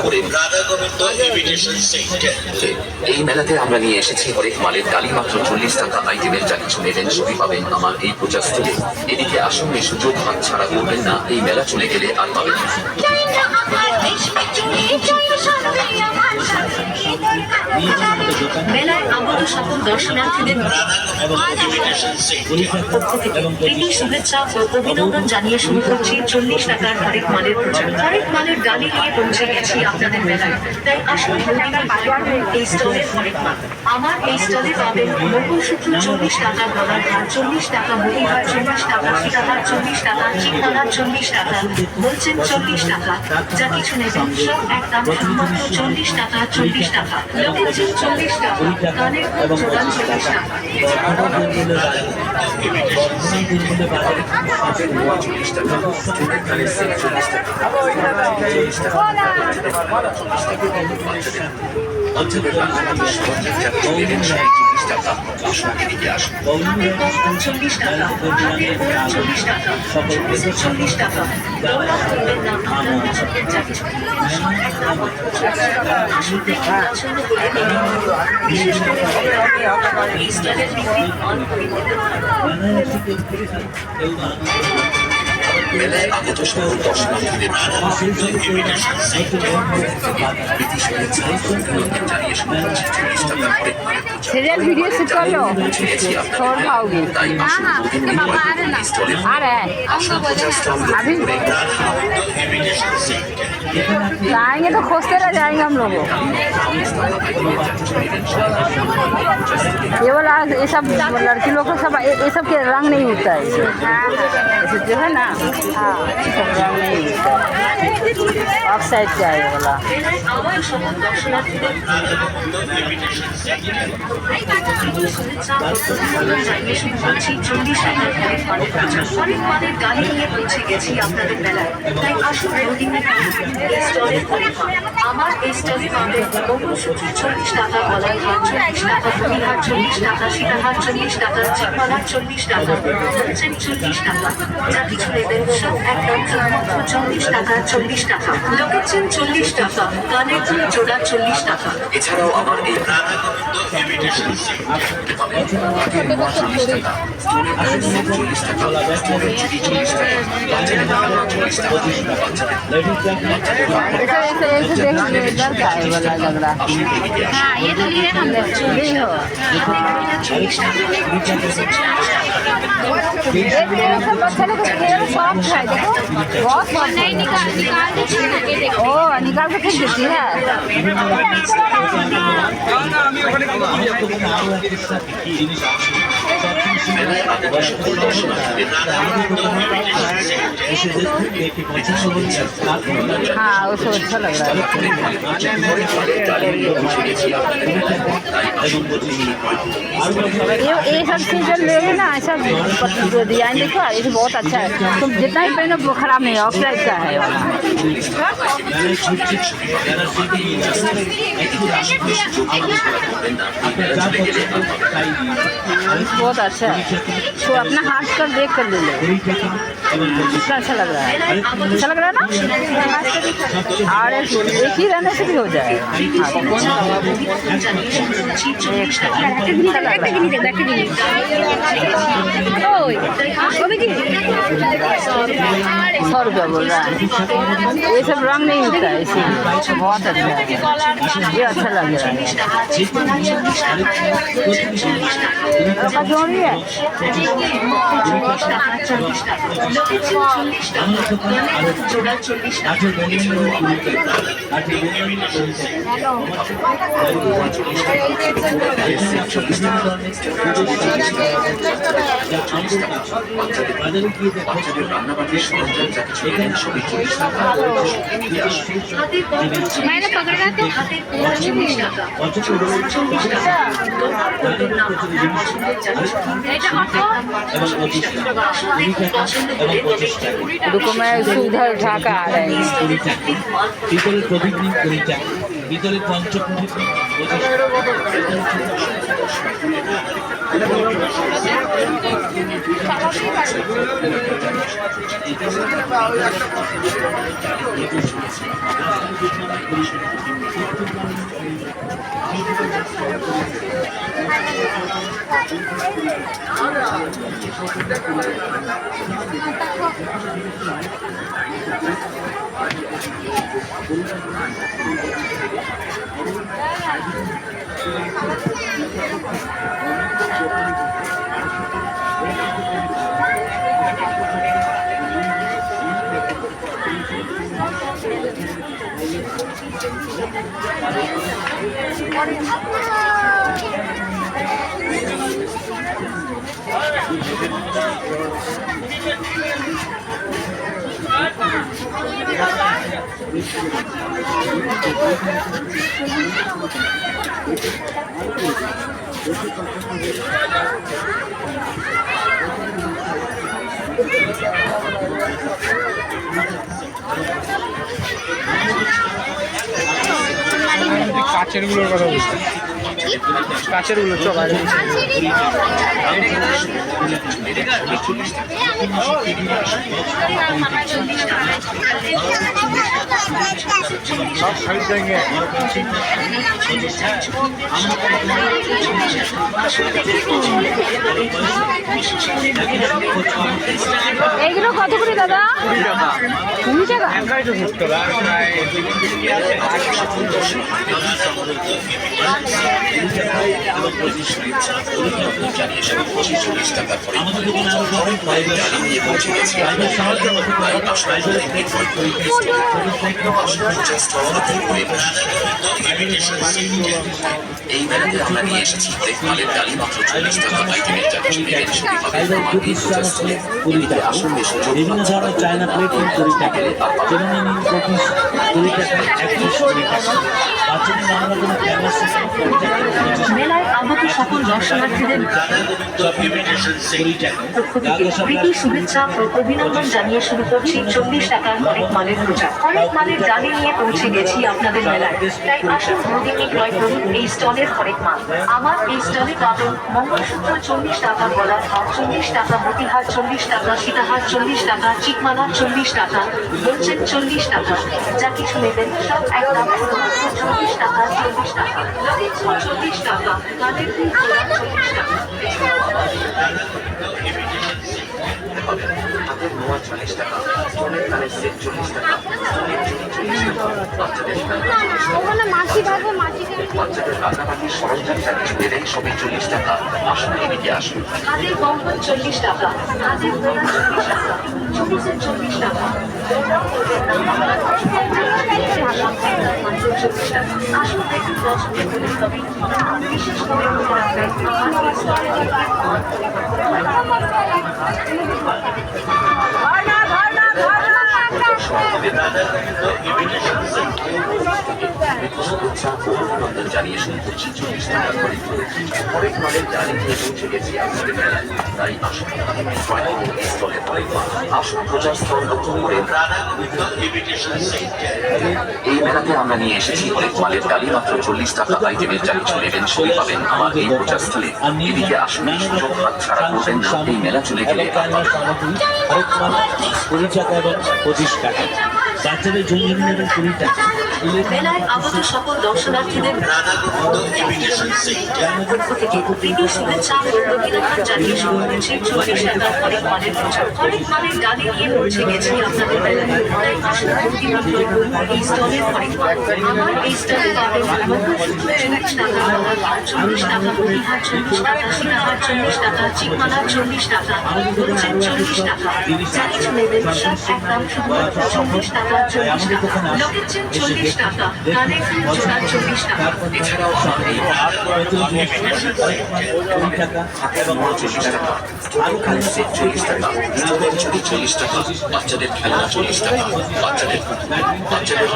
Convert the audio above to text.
করে এই মেলাতে আমরা নিয়ে এসেছি হরেক মালের ডালি মাত্র 40 টাকা আইটেমের যা কিছু নেবেন সবই পাবেন আমার এই প্রচারস্থলে। এদিকে আসুন এই সুযোগ হাত ছাড়া করবেন না, এই মেলা চলে গেলে আর পাবেন না। মেলায় আগত সকল দর্শনার্থীদের পক্ষ থেকে প্রীতি শুভেচ্ছা ও অভিনন্দন জানিয়ে শুরু করছি 40 টাকার হরেক মালের প্রচার। হরেক মালের ডালি নিয়ে পৌঁছে গেছি আপনাদের মেলায়, তাই আসুন এই স্টলের হরেক মাল। আমার এই স্টলে পাবেন মঙ্গলসূত্র 40 টাকা, গলার হার 40 টাকা, মহিহার 40 টাকা, সীতাহার 40 টাকা, চিন্তাহার 40 টাকা, বলছেন 40 টাকা। যা কিছু নেবেন সব একদম শুধুমাত্র 40 টাকা। 40 টাকা লোকেছেন 40 টাকা, কানের জোড়া 40 টাকা। বাচ্চাদের হাতের কঙ্কন 40 টাকা, হাতের ওড়না 40 টাকা, 40 টাকা। দৌড়া করবেন না, আপনার পছন্দের যা কিছু সব একদম মাত্র 40 টাকা। আসুন দেখুন, পছন্দ করে নিন। বিশেষ করে এই স্টাইলের বিক্রি অন পরিবর্তন। মেলায় আগত সকল দর্শনার্থীদের জানিয়ে শুরু করছি 40 টাকা করে। सीरियल वीडियो शूट कर लो, छोड़ पाओगे। आ रहा है अभी आएंगे तो खोजते रह जाएंगे हम लोग। ये वाला ये सब लड़की लोग को सब ये सब के रंग नहीं उठता है, ऐसे जो है ना, हाँ सब रंग नहीं उठता है। ऑफ साइड का है ये वाला। অনেক মালের গাড়ি নিয়ে পৌঁছে গেছি আপনাদের মেলায়, তাই আসুন এই স্টলের হরেক মাল। আমার এই স্টলে পাবেন মঙ্গলসূত্র 40 টাকা, গলার হার 40 টাকা, মহিহার 40 টাকা, সীতাহার 40 টাকা, চিকমালার 40 টাকা, বলছেন 40 টাকা। যা কিছু নেবেন সব একদম শুধুমাত্র 40 টাকা। 40 টাকা লোকেছেন 40 টাকা, কানের জোড়া 40 টাকা। এছাড়াও আমার এই हाँ ये तो लिए हम नहीं हो सॉफ्ट है, देखो बहुत नहीं निकाल दीजिए ना, ये देखो ओ निकाल के फेंक देती है। हाँ उसको अच्छा लग रहा है। ये सब चीज़ लेंगे ना, सब डिजाइन देखो, ये तो बहुत अच्छा है। तुम जितना ही पहनो वो खराब नहीं है, ऑक्साइड का है वाला। बहुत अच्छा है, तो अपना हाथ कर देख कर ले लो, कितना अच्छा लग रहा है। अच्छा लग रहा है ना, और एक ही रहने से भी हो जाएगा। ₹100 बोल रहा है, ये सब रंग नहीं होता है, इसीलिए बहुत अच्छा है, ये अच्छा लग रहा है। जोड़ी है मैंने पकड़ा तो रुको मैं उधर उठा कर आ रहे हैं। ভিতরে পঞ্চকুটিতে কাচের গুলোর কথা বলছি, কাচের গুলো চল আগে। সব সাইড দেंगे এইগুলো কত করে দাদা? 20 টাকা। একাই তো সুস্থ এই মেলাতে আমরা নিয়ে এসেছি হরেক মালের ডালি মাত্র 40 টাকা আইটেমের যা কিছু নেবেন সেটি পাবেন আমার এই প্রচারস্থলে। এদিকে আসুন এসে বিভিন্ন ধরনের চায়না প্লেট 20 টাকা, জেনুইন কপিস 20 টাকা, অ্যাক্ট্রেস 20 টাকা, বাচ্চাদের নানা রকমের ক্যামেরা সিস্টেম 20 টাকা, মেলায় আগত সকল দর্শনার্থীদের পক্ষ থেকে প্রীতি শুভেচ্ছা ও অভিনন্দন জানিয়ে শুরু করছি 40 টাকার হরেক মালের প্রচার। হরেক মালের ডালি নিয়ে পৌঁছে গেছি আপনাদের মেলায়, তাই আসুন প্রতিদিনই ক্রয় করুন এই স্টলের হরেক মাল। আমার এই স্টলে পাবেন মঙ্গলসূত্র 40 টাকা, গলার হার 40 টাকা, মতিহার 40 টাকা, সীতাহার 40 টাকা, চিকমালা 40 টাকা, বলছেন 40 টাকা, যা কিছু নেবেন সব একদম শুধুমাত্র 40 টাকা। 40 টাকা 40 টাকা, কানের দুল 40 টাকা। হাতের নোয়া 40 টাকা, স্টোনের কানের সেট 40 টাকা, স্টোনের চুড়ি 40 টাকা, বাচ্চাদের খেলনা 40 টাকা, বাচ্চাদের রান্নাবান্নির সরঞ্জাম যা কিছু নেবেন সবই 40 টাকা। আসুন এদিকে আসুন। হাতের কম্বল 40 টাকা, হাতের দোলা 40 টাকা, চুড়ি সেট 40 টাকা, আসুন দেখুন পছন্দ করে তবে বিশেষ করে মনে রাখবেন আমার এই স্টলে শুভেচ্ছা ও অভিনন্দন জানিয়ে শুরু করছি 40 টাকা করে হরেক মালের ডালি নিয়ে পৌঁছে গেছি আপনাদের মেলায়, তাই আসুন এই স্থলে হরেক মাল। আসুন প্রচার স্থল নতুন করে। এই মেলাতে আমরা নিয়ে এসেছি হরেক মালের ডালি মাত্র 40 টাকা আইটেমের যা কিছু নেবেন সবই পাবেন আমার এই প্রচার স্থলে। এদিকে আসুন এই সুযোগ হাত ছাড়া করবেন না, এই মেলা চলে গেলে আর পাবেন না। হরেক মাল 20 টাকা এবং 25 টাকা, বাচ্চাদের জন্য নেবেন 20 টাকা। মেলায় আগত সকল দর্শনার্থীদের পক্ষ থেকে প্রীতি শুভেচ্ছা ও অভিনন্দন জানিয়ে শুরু করছি 40 টাকার হরেক মালের প্রচার। হরেক মালের ডালি নিয়ে পৌঁছে গেছি আপনাদের মেলায়, তাই আসুন প্রতিদিন ক্রয় করুন এই স্টলের হরেক মাল। আমার এই স্টলে পাবেন মঙ্গলসূত্র 40 টাকা, গলার হার 40 টাকা, মতিহার 40 টাকা, সীতাহার 40 টাকা, চিকমালা 40 টাকা, বলছেন 40 টাকা, যা কিছু নেবেন সব একদম শুধুমাত্র 40 টাকা। 40 টাকা লোকেছেন 40 টাকা, কানের দুল জোড়া 40 টাকা। এছাড়াও আমার এই হাতের নোয়া 40 টাকা, স্টোনের কানের সেট 40 টাকা, স্টোনের চুড়ি 40 টাকা, বাচ্চাদের খেলনা 40 টাকা, বাচ্চাদের